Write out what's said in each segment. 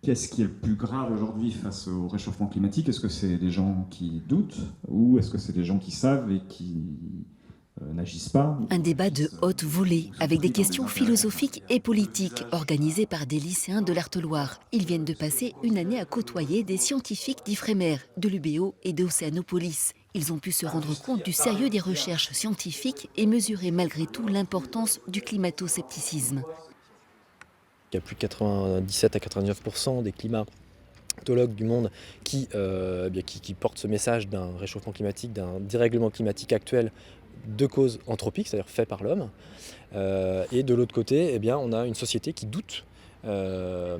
Qu'est-ce qui est le plus grave aujourd'hui face au réchauffement climatique? Est-ce que c'est des gens qui doutent ou est-ce que c'est des gens qui savent et qui n'agissent pas Un débat de haute volée, ou sont avec des pris dans des questions intérêts philosophiques contraires? et politiques, organisées par des lycéens de l'Artheloire. Ils viennent de passer une année à côtoyer des scientifiques d'Ifremer, de l'UBO et d'Océanopolis. Ils ont pu se rendre compte du sérieux des recherches scientifiques et mesurer malgré tout l'importance du climato-scepticisme. Il y a plus de 97 à 99% des climatologues du monde qui portent ce message d'un réchauffement climatique, d'un dérèglement climatique actuel de cause anthropique, c'est-à-dire fait par l'homme. Et de l'autre côté, on a une société qui doute de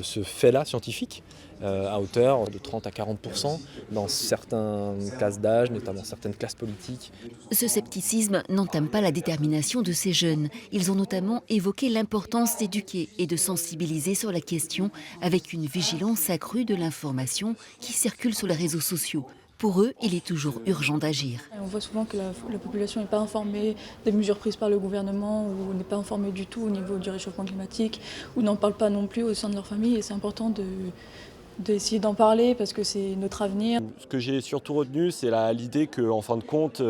ce fait-là scientifique à hauteur de 30 à 40% dans certaines classes d'âge, notamment certaines classes politiques. Ce scepticisme n'entame pas la détermination de ces jeunes. Ils ont notamment évoqué l'importance d'éduquer et de sensibiliser sur la question avec une vigilance accrue de l'information qui circule sur les réseaux sociaux. Pour eux, il est toujours urgent d'agir. On voit souvent que la population n'est pas informée des mesures prises par le gouvernement ou n'est pas informée du tout au niveau du réchauffement climatique ou n'en parle pas non plus au sein de leur famille et c'est important d'essayer d'en parler parce que c'est notre avenir. Ce que j'ai surtout retenu, c'est l'idée qu'en fin de compte,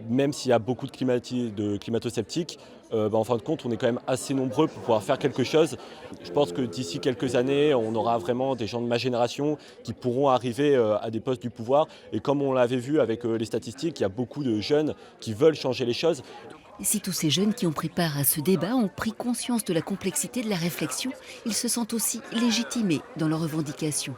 même s'il y a beaucoup de climato-sceptiques, en fin de compte, on est quand même assez nombreux pour pouvoir faire quelque chose. Je pense que d'ici quelques années, on aura vraiment des gens de ma génération qui pourront arriver à des postes du pouvoir. Et comme on l'avait vu avec les statistiques, il y a beaucoup de jeunes qui veulent changer les choses. Si tous ces jeunes qui ont pris part à ce débat ont pris conscience de la complexité de la réflexion, ils se sentent aussi légitimés dans leurs revendications.